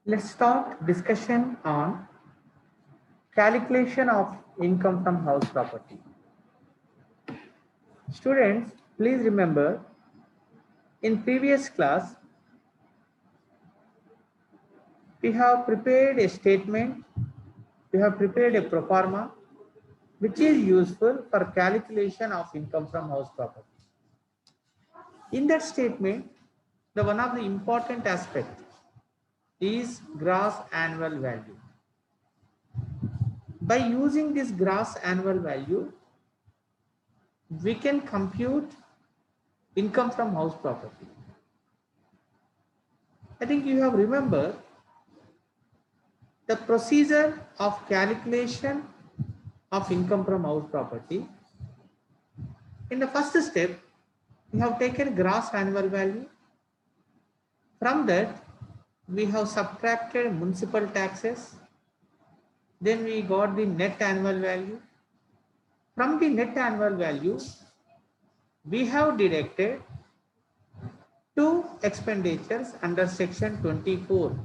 Let's start discussion on calculation of income from house property. Students, please remember in previous class we have prepared a statement, we have prepared a pro forma which is useful for calculation of income from house property. In that statement, the one of the important aspect is gross annual value. By using this gross annual value, we can compute income from house property. I think you have remembered the procedure of calculation of income from house property. In the first step, we have taken gross annual value. From that, we have subtracted municipal taxes. Then we got the net annual value. From the net annual value, we have deducted two expenditures under section 24.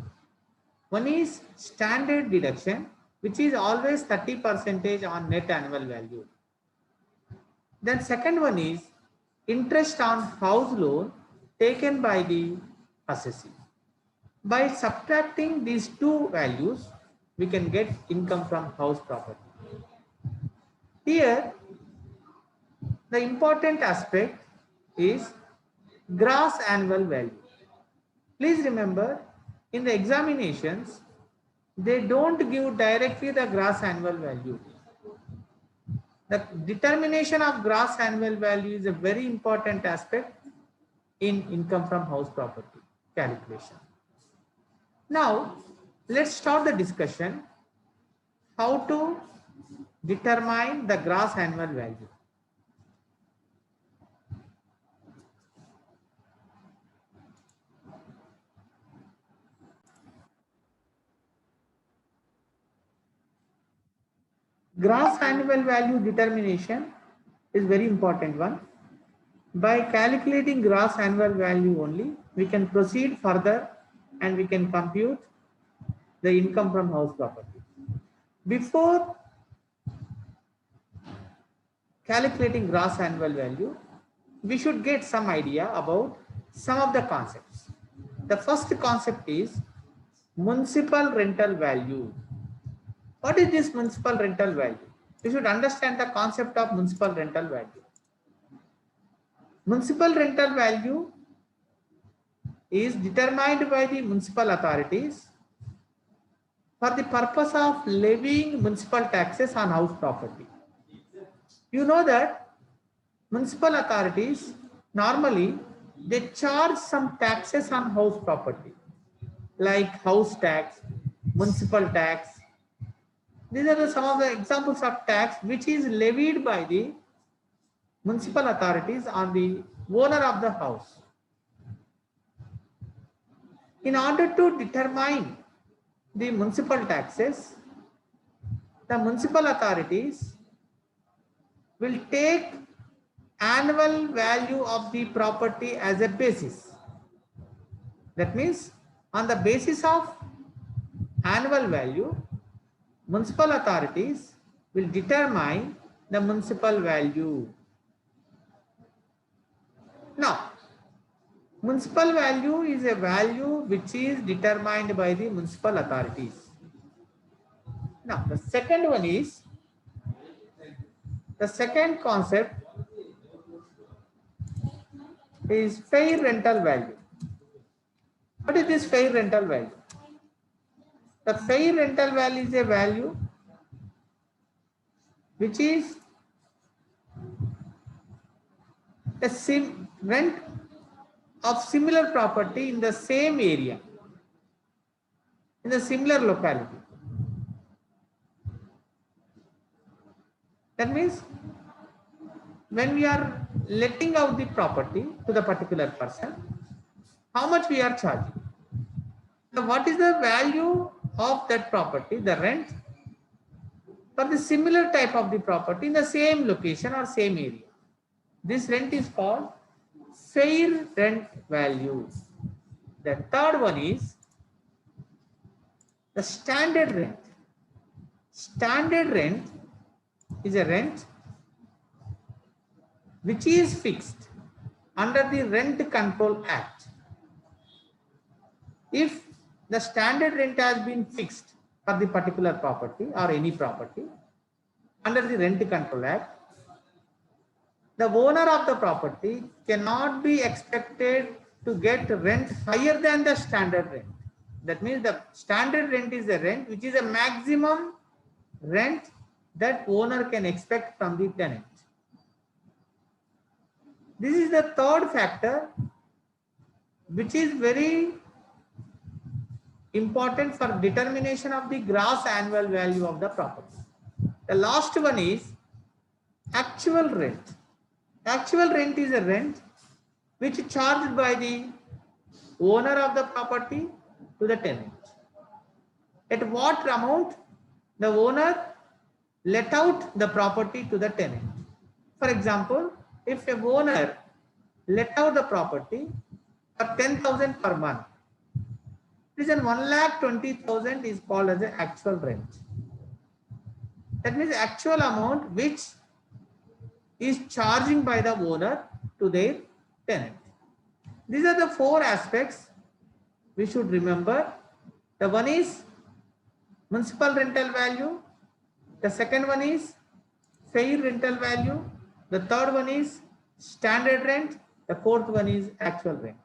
One is standard deduction, which is always 30% on net annual value. Then second one is interest on house loan taken by the assessee. By subtracting these two values, we can get income from house property. Here, the important aspect is gross annual value. Please remember, in the examinations, they don't give directly the gross annual value. The determination of gross annual value is a very important aspect in income from house property calculation. Now, let's start the discussion how to determine the gross annual value. Gross annual value determination is very important one. By calculating gross annual value only, we can proceed further and we can compute the income from house property. Before calculating gross annual value, we should get some idea about some of the concepts. The first concept is municipal rental value. What is this municipal rental value? You should understand the concept of municipal rental value. Municipal rental value is determined by the municipal authorities for the purpose of levying municipal taxes on house property. You know that municipal authorities normally they charge some taxes on house property like house tax, municipal tax. These are some of the examples of tax which is levied by the municipal authorities on the owner of the house. In order to determine the municipal taxes, the municipal authorities will take annual value of the property as a basis. That means on the basis of annual value, municipal authorities will determine the municipal value. Now, municipal value is a value which is determined by the municipal authorities. Now, the second one is, the second concept is fair rental value. What is this fair rental value? The fair rental value is a value which is a rent of similar property in the same area, in the similar locality. That means when we are letting out the property to the particular person, how much we are charging? Now, what is the value of that property, the rent, for the similar type of the property in the same location or same area? This rent is called fair rent value. The third one is The standard rent. Standard rent is a rent which is fixed under the Rent Control Act. If the standard rent has been fixed for the particular property or any property under the Rent Control Act, the owner of the property cannot be expected to get rent higher than the standard rent. That means the standard rent is the rent which is a maximum rent that owner can expect from the tenant. This is the third factor which is very important for determination of the gross annual value of the property. The last one is actual rent. Actual rent is a rent which is charged by the owner of the property to the tenant. At what amount the owner let out the property to the tenant. For example, if a owner let out the property for 10,000 per month, then 1,20,000 is called as the actual rent. That means actual amount which is charging by the owner to their tenant. These are the four aspects we should remember. The one is municipal rental value. The second one is fair rental value. The third one is standard rent. The fourth one is actual rent.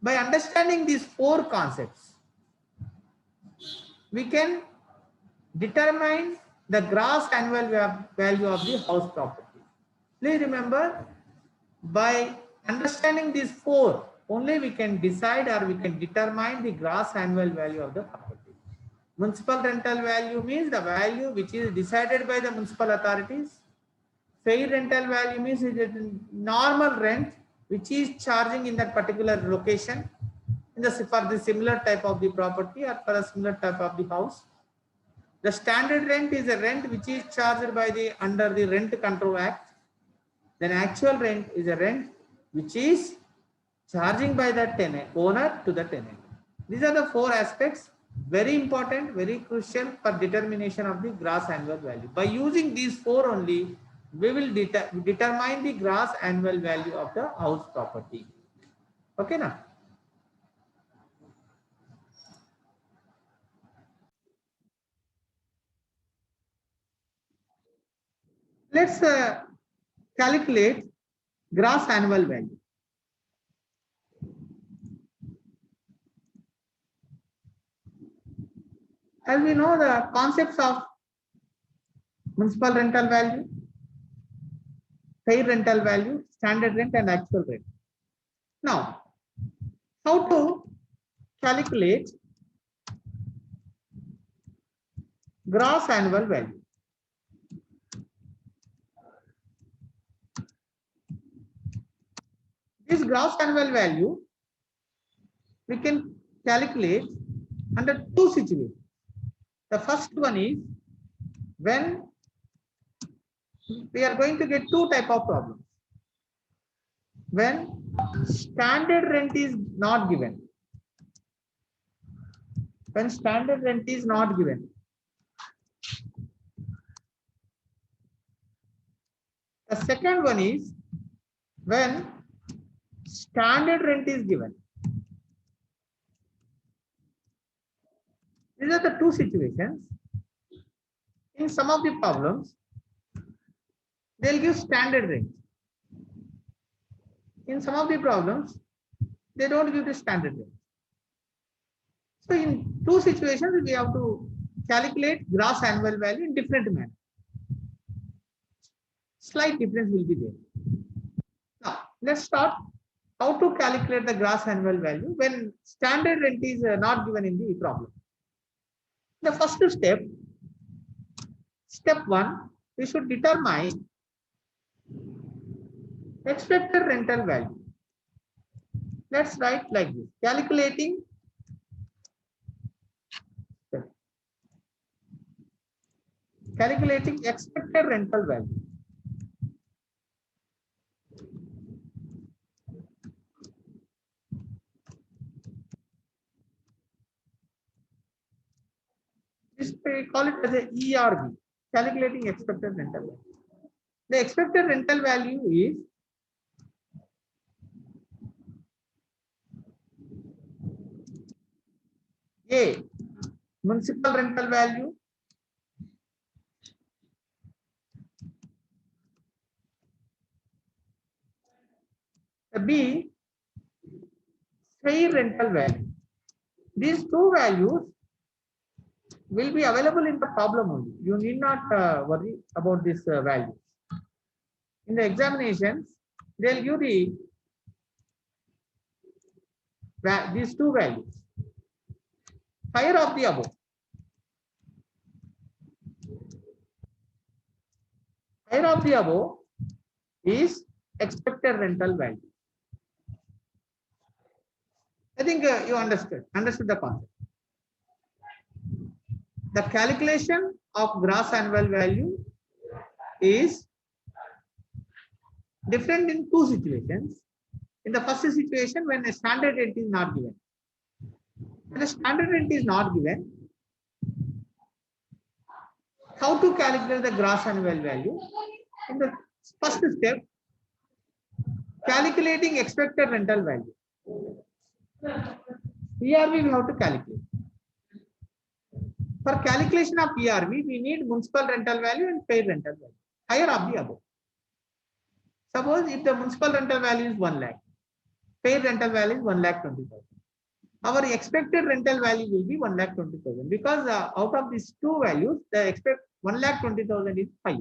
By understanding these four concepts, we can determine the gross annual value of the house property. Please remember, by understanding these four, only we can decide or we can determine the gross annual value of the property. Municipal rental value means the value which is decided by the municipal authorities. Fair rental value means it is normal rent which is charging in that particular location for the similar type of the property or for a similar type of the house. The standard rent is a rent which is charged by the under the Rent Control Act. Then actual rent is a rent which is charging by the tenant owner to the tenant. These are the four aspects, very important, very crucial for determination of the gross annual value. By using these four only, we will determine the gross annual value of the house property. Okay, now. Let's calculate gross annual value. As we know the concepts of municipal rental value, fair rental value, standard rent and actual rent. Now, how to calculate gross annual value? This gross annual value we can calculate under two situations. The first one is when we are going to get two type of problems. When standard rent is not given. When standard rent is not given. The second one is when standard rent is given. These are the two situations. In some of the problems, they'll give standard rent. In some of the problems, they don't give the standard rent. So in two situations, we have to calculate gross annual value in different manner. Slight difference will be there. Now, let's start how to calculate the gross annual value when standard rent is not given in the problem. The first step, step one, we should determine expected rental value. Let's write like this, calculating expected rental value. we call it as a ERV, calculating expected rental value. The expected rental value is A, municipal rental value, B, fair rental value. These two values will be available in the problem only. You need not worry about this value. In the examinations, they'll give these two values. Higher of the above. Higher of the above is expected rental value. I think you understood the concept. The calculation of gross annual value is different in two situations. In the first situation, when a standard rent is not given. When the standard rent is not given, how to calculate the gross annual value? In the first step, calculating expected rental value. ERV we have to calculate. For calculation of ERV, we need municipal rental value and fair rental value. Higher of the above. Suppose if the municipal rental value is 1 lakh, fair rental value is 1,20,000. Our expected rental value will be 1,20,000 because out of these two values, the expect 1,20,000 is higher.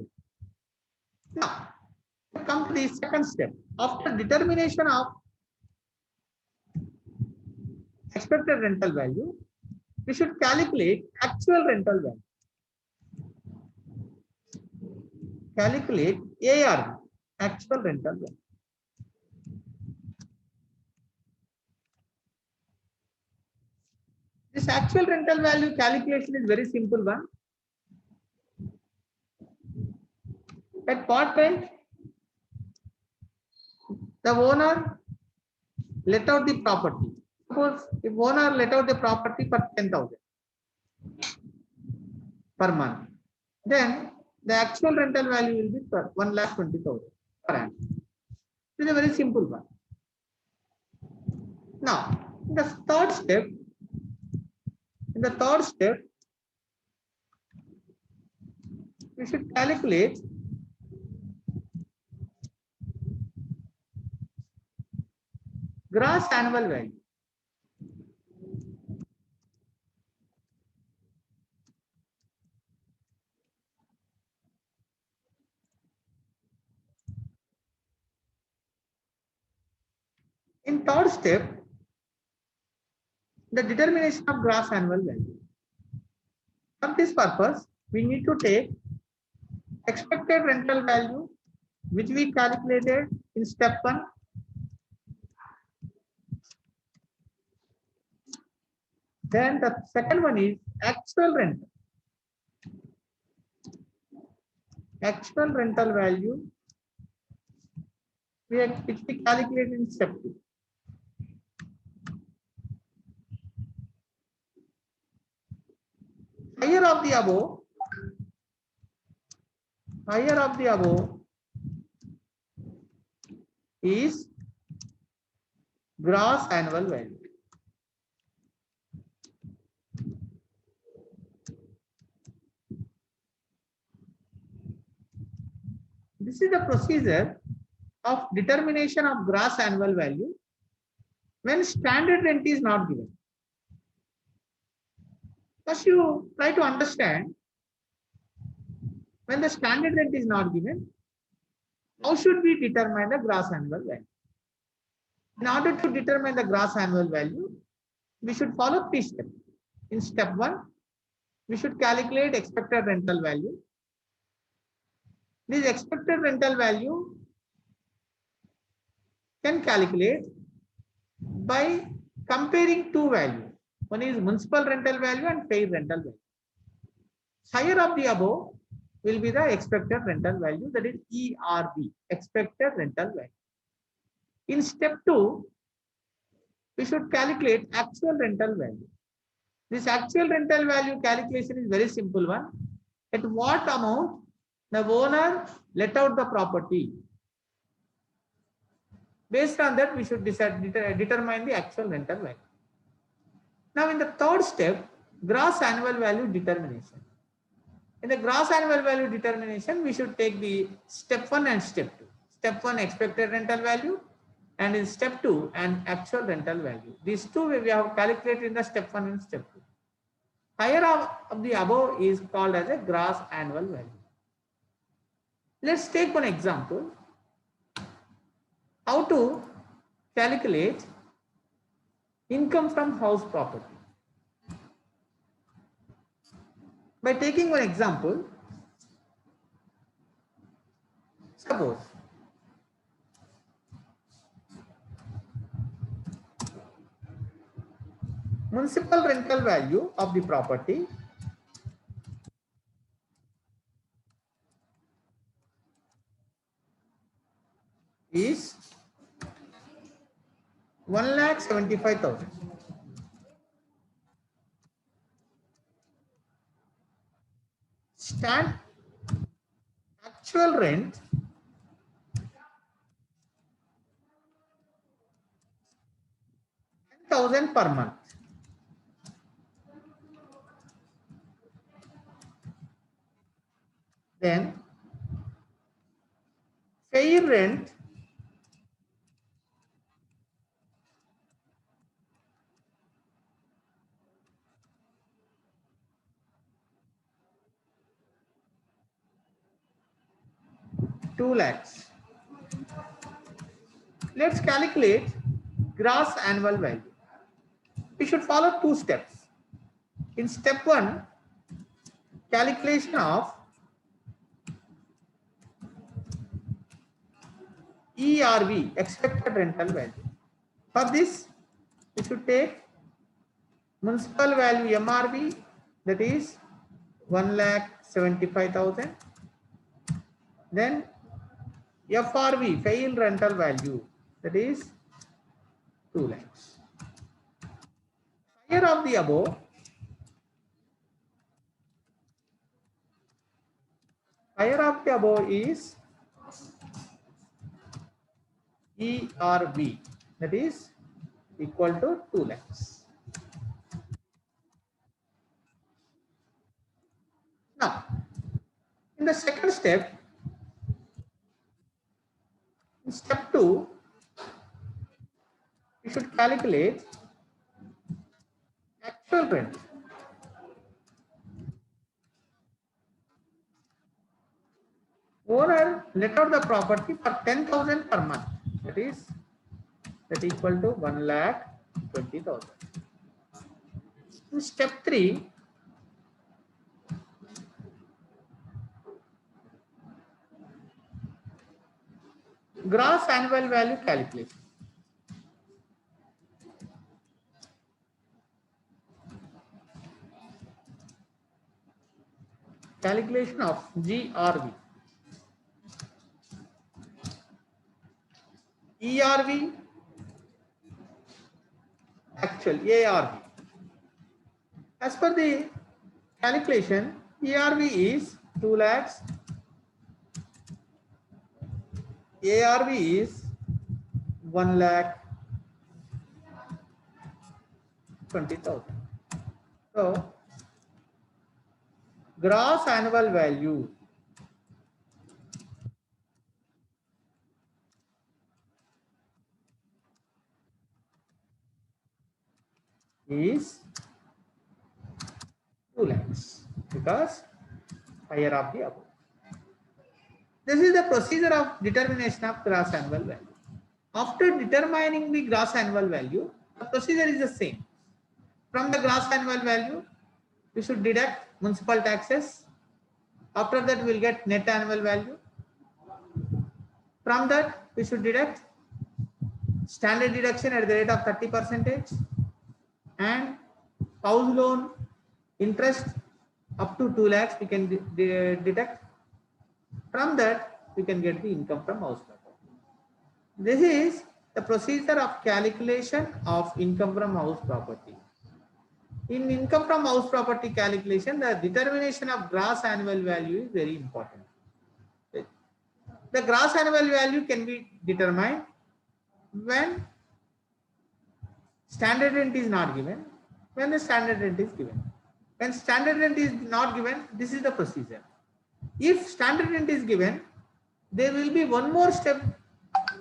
Now, come to the second step. After determination of expected rental value, we should calculate actual rental value. Calculate ARV, actual rental value. This actual rental value calculation is very simple one. At part rent, the owner let out the property. Suppose if owner let out the property for 10,000 per month, then the actual rental value will be 1,20,000 per annum. This is a very simple one. Now, in the third step, we should calculate gross annual value. In third step, the determination of gross annual value. For this purpose, we need to take expected rental value, which we calculated in step 1. Then the second one is actual rental. Actual rental value, which we calculate in step 2. Higher of the above is gross annual value. This is the procedure of determination of gross annual value when standard rent is not given. First, you try to understand when the standard rent is not given, how should we determine the gross annual value? In order to determine the gross annual value, we should follow 3 steps. In step 1, we should calculate expected rental value. This expected rental value can calculate by comparing 2 values. One is municipal rental value and fair rental value. Higher of the above will be the expected rental value, that is ERV, expected rental value. In step 2, we should calculate actual rental value. This actual rental value calculation is very simple one. At what amount the owner let out the property. Based on that, we should determine the actual rental value. Now, in the third step, gross annual value determination. In the gross annual value determination, we should take the step 1 and step 2. Step 1, expected rental value, and in step 2, an actual rental value. These two we have calculated in the step 1 and step 2. Higher of the above is called as a gross annual value. Let's take one example. How to calculate income from house property. By taking one example, suppose municipal rental value of the property is 1,75,000. Stand actual rent $10,000 per month. Then fair rent $2 lakhs. Let's calculate gross annual value. We should follow two steps. In step 1, calculation of ERV, expected rental value. For this, we should take municipal value MRV, that is 1,75,000. Then FRV, fair rental value, that is 2 lakhs. Higher of the above, is ERV, that is equal to 2 lakhs. Now, in the second step, in step 2, we should calculate actual rent. Owner let out the property for 10,000 per month. That is equal to 1,20,000. In step 3, gross annual value calculation. Calculation of GRV. ERV, actual ARV. As per the calculation, ERV is 2 lakhs, ARV is 1,20,000. So, gross annual value is 2 lakhs because higher of the above. This is the procedure of determination of gross annual value. After determining the gross annual value, the procedure is the same. From the gross annual value, we should deduct municipal taxes. After that, we will get net annual value. From that, we should deduct standard deduction at the rate of 30% and house loan interest up to 2 lakhs we can deduct. From that, we can get the income from house property. This is the procedure of calculation of income from house property. In income from house property calculation, the determination of gross annual value is very important. The gross annual value can be determined when standard rent is not given, when the standard rent is given. When standard rent is not given, this is the procedure. If standard rent is given, there will be one more step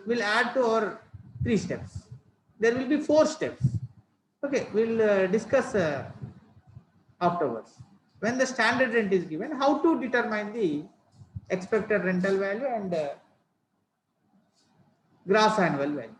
will add to our 3 steps. There will be 4 steps. Okay, we'll discuss afterwards. When the standard rent is given, how to determine the expected rental value and gross annual value.